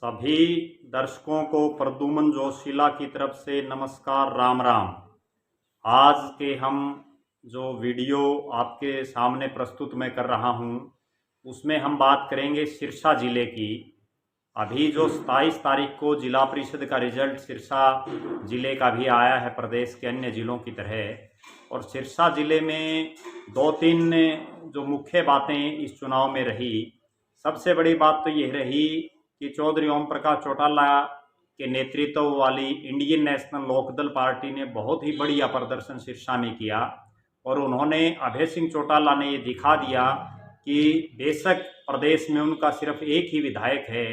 सभी दर्शकों को प्रद्युमन जोशीला की तरफ से नमस्कार, राम राम। आज के हम जो वीडियो आपके सामने प्रस्तुत मैं कर रहा हूं, उसमें हम बात करेंगे सिरसा जिले की। अभी जो 27 तारीख को जिला परिषद का रिजल्ट सिरसा जिले का भी आया है, प्रदेश के अन्य जिलों की तरह। और सिरसा जिले में दो तीन जो मुख्य बातें इस चुनाव में रही। सबसे बड़ी बात तो यह रही कि चौधरी ओम प्रकाश चौटाला के नेतृत्व वाली इंडियन नेशनल लोकदल पार्टी ने बहुत ही बढ़िया प्रदर्शन सिरसा में किया। और उन्होंने अभय सिंह चौटाला ने ये दिखा दिया कि बेशक प्रदेश में उनका सिर्फ एक ही विधायक है,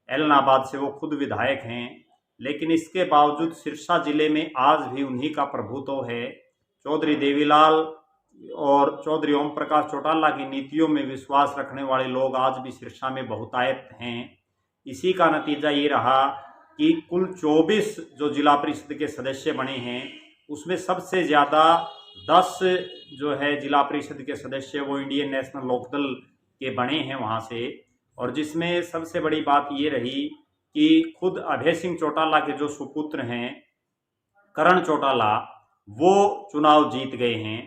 एलनाबाद से वो खुद विधायक हैं, लेकिन इसके बावजूद सिरसा जिले में आज भी उन्हीं का प्रभुत्व है। चौधरी देवीलाल और चौधरी ओम प्रकाश चौटाला की नीतियों में विश्वास रखने वाले लोग आज भी सिरसा में बहुतायत हैं। इसी का नतीजा ये रहा कि कुल 24 जो जिला परिषद के सदस्य बने हैं, उसमें सबसे ज़्यादा 10 जो है जिला परिषद के सदस्य वो इंडियन नेशनल लोकदल के बने हैं वहाँ से। और जिसमें सबसे बड़ी बात ये रही कि खुद अभय सिंह चौटाला के जो सुपुत्र हैं करण चौटाला, वो चुनाव जीत गए हैं।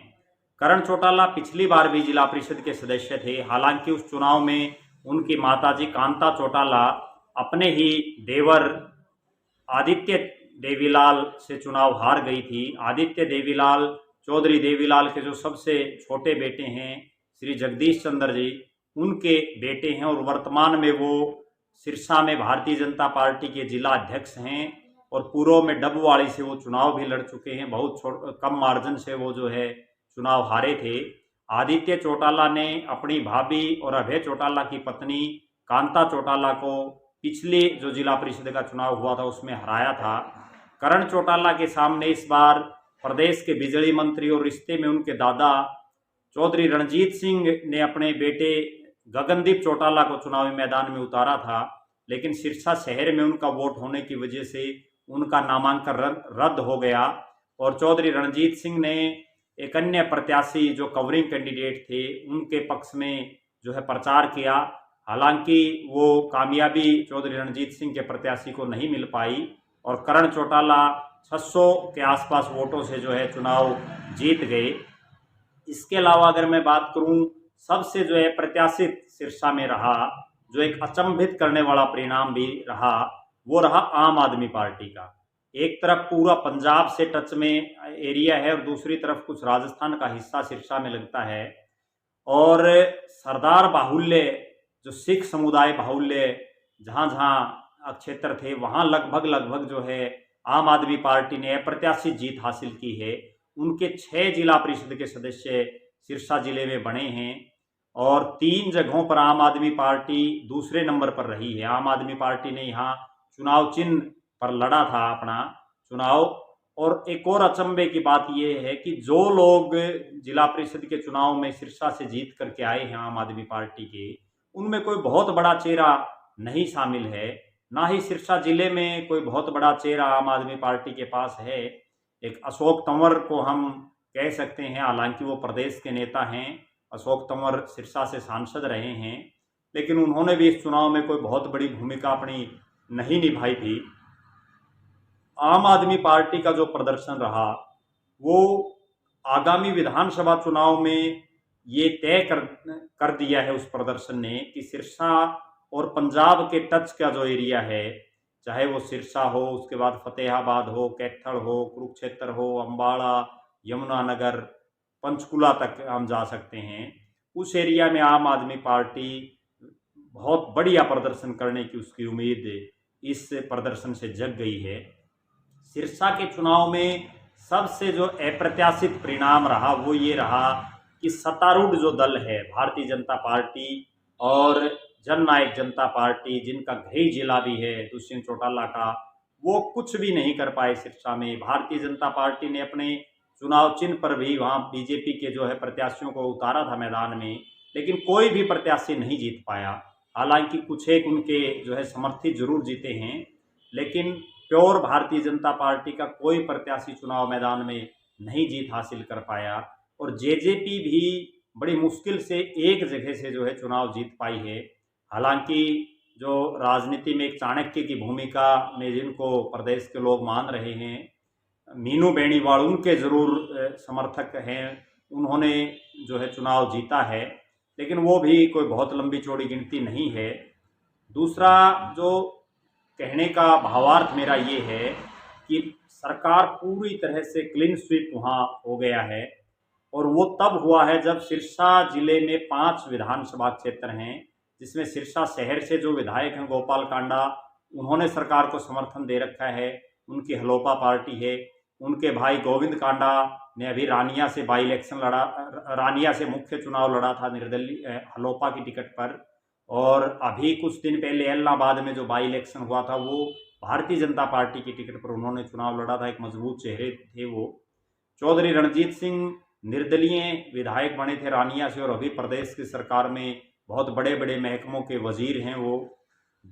करण चौटाला पिछली बार भी जिला परिषद के सदस्य थे। हालांकि उस चुनाव में उनकी माताजी कांता चौटाला अपने ही देवर आदित्य देवीलाल से चुनाव हार गई थी। आदित्य देवीलाल चौधरी देवीलाल के जो सबसे छोटे बेटे हैं श्री जगदीश चंद्र जी, उनके बेटे हैं। और वर्तमान में वो सिरसा में भारतीय जनता पार्टी के जिला अध्यक्ष हैं। और पूर्व में डबवाड़ी से वो चुनाव भी लड़ चुके हैं। बहुत कम मार्जिन से वो जो है चुनाव हारे थे। आदित्य चौटाला ने अपनी भाभी और अभय चौटाला की पत्नी कांता चौटाला को पिछले जो जिला परिषद का चुनाव हुआ था उसमें हराया था। करण चौटाला के सामने इस बार प्रदेश के बिजली मंत्री और रिश्ते में उनके दादा चौधरी रणजीत सिंह ने अपने बेटे गगनदीप चौटाला को चुनावी मैदान में उतारा था, लेकिन सिरसा शहर में उनका वोट होने की वजह से उनका नामांकन रद्द हो गया। और चौधरी रणजीत सिंह ने एक अन्य प्रत्याशी जो कवरिंग कैंडिडेट थे उनके पक्ष में जो है प्रचार किया। हालांकि वो कामयाबी चौधरी रणजीत सिंह के प्रत्याशी को नहीं मिल पाई और करण चौटाला 600 के आसपास वोटों से जो है चुनाव जीत गए। इसके अलावा अगर मैं बात करूं, सबसे जो है प्रत्याशित सिरसा में रहा, जो एक अचंभित करने वाला परिणाम भी रहा, वो रहा आम आदमी पार्टी का। एक तरफ पूरा पंजाब से टच में एरिया है और दूसरी तरफ कुछ राजस्थान का हिस्सा सिरसा में लगता है। और सरदार बाहुल्य जो सिख समुदाय बाहुल्य जहाँ जहाँ क्षेत्र थे, वहाँ लगभग जो है आम आदमी पार्टी ने अप्रत्याशित जीत हासिल की है। उनके 6 जिला परिषद के सदस्य सिरसा जिले में बने हैं और 3 जगहों पर आम आदमी पार्टी दूसरे नंबर पर रही है। आम आदमी पार्टी ने यहाँ चुनाव चिन्ह पर लड़ा था अपना चुनाव। और एक और अचंभे की बात यह है कि जो लोग जिला परिषद के चुनाव में सिरसा से जीत करके आए हैं आम आदमी पार्टी के, उनमें कोई बहुत बड़ा चेहरा नहीं शामिल है। ना ही सिरसा जिले में कोई बहुत बड़ा चेहरा आम आदमी पार्टी के पास है। एक अशोक तंवर को हम कह सकते हैं, हालांकि वो प्रदेश के नेता हैं। अशोक तंवर सिरसा से सांसद रहे हैं, लेकिन उन्होंने भी इस चुनाव में कोई बहुत बड़ी भूमिका अपनी नहीं निभाई थी। आम आदमी पार्टी का जो प्रदर्शन रहा वो आगामी विधानसभा चुनाव में ये तय कर दिया है उस प्रदर्शन ने कि सिरसा और पंजाब के टच का जो एरिया है, चाहे वो सिरसा हो, उसके बाद फतेहाबाद हो, कैथल हो, कुरुक्षेत्र हो, अम्बाड़ा, यमुनानगर, पंचकुला तक हम जा सकते हैं। उस एरिया में आम आदमी पार्टी बहुत बढ़िया प्रदर्शन करने की उसकी उम्मीद इस प्रदर्शन से जग गई है। सिरसा के चुनाव में सबसे जो अप्रत्याशित परिणाम रहा वो ये रहा कि सत्तारूढ़ जो दल है भारतीय जनता पार्टी और जननायक जनता पार्टी, जिनका गृह जिला भी है दुष्यंत चौटाला का, वो कुछ भी नहीं कर पाए सिरसा में। भारतीय जनता पार्टी ने अपने चुनाव चिन्ह पर भी वहाँ बीजेपी के जो है प्रत्याशियों को उतारा था मैदान में, लेकिन कोई भी प्रत्याशी नहीं जीत पाया। हालांकि कुछ एक उनके जो है समर्थित जरूर जीते हैं, लेकिन प्योर भारतीय जनता पार्टी का कोई प्रत्याशी चुनाव मैदान में नहीं जीत हासिल कर पाया। और जेजेपी भी बड़ी मुश्किल से एक जगह से जो है चुनाव जीत पाई है। हालांकि जो राजनीति में एक चाणक्य की भूमिका में जिनको प्रदेश के लोग मान रहे हैं, मीनू बेनीवाल उनके ज़रूर समर्थक हैं। उन्होंने जो है चुनाव जीता है, लेकिन वो भी कोई बहुत लंबी चौड़ी गिनती नहीं है। दूसरा जो कहने का भावार्थ मेरा ये है कि सरकार पूरी तरह से क्लीन स्वीप वहाँ हो गया है, और वो तब हुआ है जब सिरसा जिले में 5 विधानसभा क्षेत्र हैं, जिसमें सिरसा शहर से जो विधायक हैं गोपाल कांडा, उन्होंने सरकार को समर्थन दे रखा है। उनकी हलोपा पार्टी है। उनके भाई गोविंद कांडा ने अभी रानिया से बाई इलेक्शन लड़ा, रानिया से मुख्य चुनाव लड़ा था निर्दलीय हलोपा की टिकट पर। और अभी कुछ दिन पहले इलाहाबाद में जो बाई इलेक्शन हुआ था वो भारतीय जनता पार्टी की टिकट पर उन्होंने चुनाव लड़ा था। एक मजबूत चेहरे थे वो। चौधरी रणजीत सिंह निर्दलीय विधायक बने थे रानिया से, और अभी प्रदेश की सरकार में बहुत बड़े बड़े महकमों के वजीर हैं वो।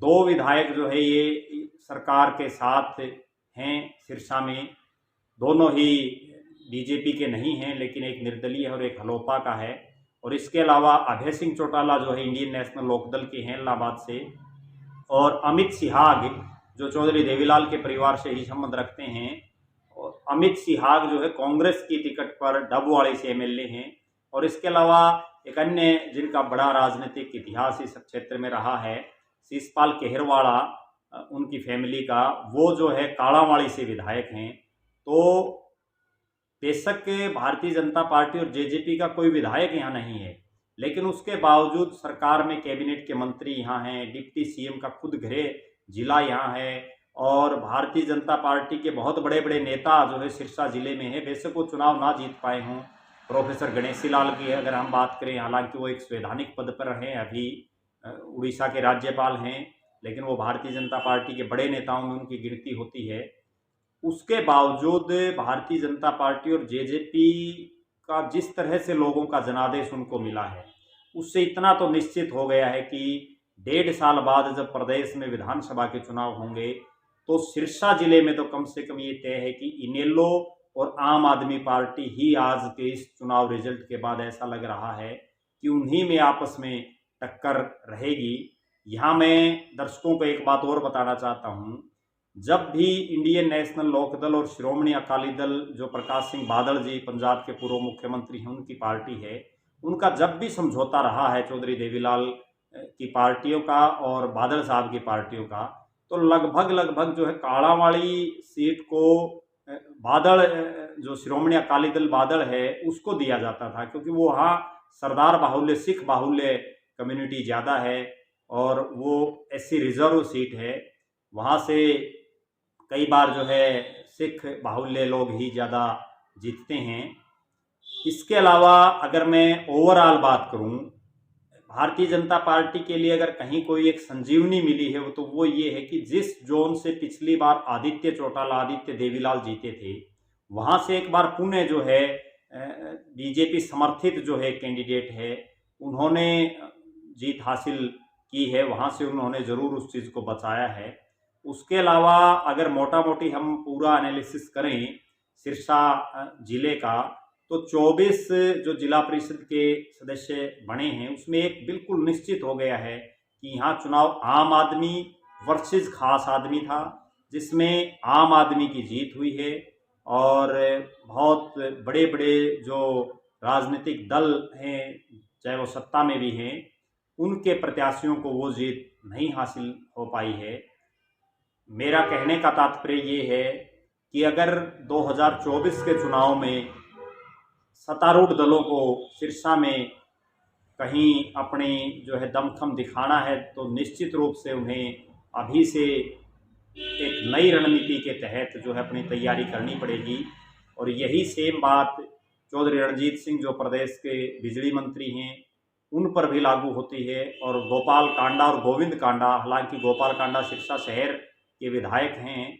2 विधायक जो है ये सरकार के साथ हैं सिरसा में। दोनों ही बीजेपी के नहीं हैं, लेकिन एक निर्दलीय है और एक हलोपा का है। और इसके अलावा अभय सिंह चौटाला जो है इंडियन नेशनल लोकदल के हैं इलाहाबाद से, और अमित सिहाग जो चौधरी देवीलाल के परिवार से ही संबंध रखते हैं। और अमित सिहाग जो है कांग्रेस की टिकट पर डबवाड़ी से एमएलए हैं। और इसके अलावा एक अन्य जिनका बड़ा राजनीतिक इतिहास इस क्षेत्र में रहा है, शिषपाल केहरवाड़ा, उनकी फैमिली का, वो जो है काड़ावाड़ी से विधायक हैं। तो बेशक भारतीय जनता पार्टी और जेजेपी का कोई विधायक यहाँ नहीं है, लेकिन उसके बावजूद सरकार में कैबिनेट के मंत्री यहाँ हैं, डिप्टी सीएम का खुद गृह जिला यहाँ है, और भारतीय जनता पार्टी के बहुत बड़े बड़े नेता जो है सिरसा जिले में है। बेशक वो चुनाव ना जीत पाए हों। प्रोफेसर गणेशी लाल की अगर हम बात करें, हालांकि वो एक संवैधानिक पद पर हैं, अभी उड़ीसा के राज्यपाल हैं, लेकिन वो भारतीय जनता पार्टी के बड़े नेताओं में उनकी गिनती होती है। उसके बावजूद भारतीय जनता पार्टी और जेजेपी का जिस तरह से लोगों का जनादेश उनको मिला है, उससे इतना तो निश्चित हो गया है कि 1.5 साल बाद जब प्रदेश में विधानसभा के चुनाव होंगे, तो सिरसा जिले में तो कम से कम ये तय है कि इनेलो और आम आदमी पार्टी ही आज के इस चुनाव रिजल्ट के बाद ऐसा लग रहा है कि उन्हीं में आपस में टक्कर रहेगी। यहाँ मैं दर्शकों को एक बात और बताना चाहता हूँ, जब भी इंडियन नेशनल लोकदल और श्रोमणी अकाली दल जो प्रकाश सिंह बादल जी पंजाब के पूर्व मुख्यमंत्री हैं उनकी पार्टी है, उनका जब भी समझौता रहा है चौधरी देवीलाल की पार्टियों का और बादल साहब की पार्टियों का, तो लगभग जो है काड़ावाड़ी सीट को बादल जो श्रोमणी अकाली दल बादल है उसको दिया जाता था, क्योंकि वो वहाँ सरदार बाहुल्य सिख बाहुल्य कम्युनिटी ज़्यादा है और वो एससी रिजर्व सीट है। वहाँ से कई बार जो है सिख बाहुल्य लोग ही ज़्यादा जीतते हैं। इसके अलावा अगर मैं ओवरऑल बात करूं, भारतीय जनता पार्टी के लिए अगर कहीं कोई एक संजीवनी मिली है तो वो ये है कि जिस जोन से पिछली बार आदित्य चौटाला आदित्य देवीलाल जीते थे, वहाँ से एक बार पुणे जो है बीजेपी समर्थित जो है कैंडिडेट है उन्होंने जीत हासिल की है। वहाँ से उन्होंने ज़रूर उस चीज़ को बचाया है। उसके अलावा अगर मोटा मोटी हम पूरा एनालिसिस करें सिरसा जिले का, तो 24 जो जिला परिषद के सदस्य बने हैं उसमें एक बिल्कुल निश्चित हो गया है कि यहाँ चुनाव आम आदमी वर्सेस खास आदमी था, जिसमें आम आदमी की जीत हुई है। और बहुत बड़े बड़े जो राजनीतिक दल हैं, चाहे वो सत्ता में भी हैं, उनके प्रत्याशियों को वो जीत नहीं हासिल हो पाई है। मेरा कहने का तात्पर्य ये है कि अगर 2024 के चुनाव में सत्तारूढ़ दलों को सिरसा में कहीं अपनी जो है दमखम दिखाना है, तो निश्चित रूप से उन्हें अभी से एक नई रणनीति के तहत जो है अपनी तैयारी करनी पड़ेगी। और यही सेम बात चौधरी रणजीत सिंह जो प्रदेश के बिजली मंत्री हैं उन पर भी लागू होती है। और गोपाल कांडा और गोविंद कांडा, हालांकि गोपाल कांडा सिरसा शहर के विधायक हैं,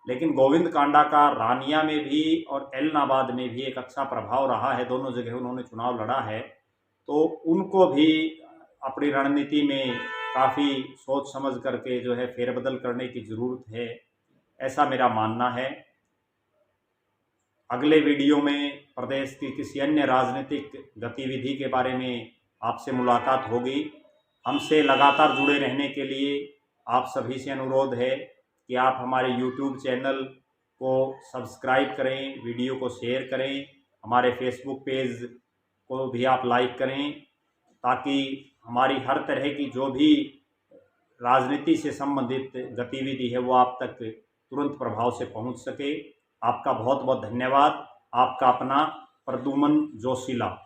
लेकिन गोविंद कांडा का रानिया में भी और एलनाबाद में भी एक अच्छा प्रभाव रहा है, दोनों जगह उन्होंने चुनाव लड़ा है। तो उनको भी अपनी रणनीति में काफ़ी सोच समझ करके जो है फेरबदल करने की ज़रूरत है, ऐसा मेरा मानना है। अगले वीडियो में प्रदेश की किसी अन्य राजनीतिक गतिविधि के बारे में आपसे मुलाकात होगी। हमसे लगातार जुड़े रहने के लिए आप सभी से अनुरोध है कि आप हमारे YouTube चैनल को सब्सक्राइब करें, वीडियो को शेयर करें, हमारे फेसबुक पेज को भी आप लाइक करें, ताकि हमारी हर तरह की जो भी राजनीति से संबंधित गतिविधि है वो आप तक तुरंत प्रभाव से पहुंच सके। आपका बहुत बहुत धन्यवाद। आपका अपना प्रद्युमन जोशीला।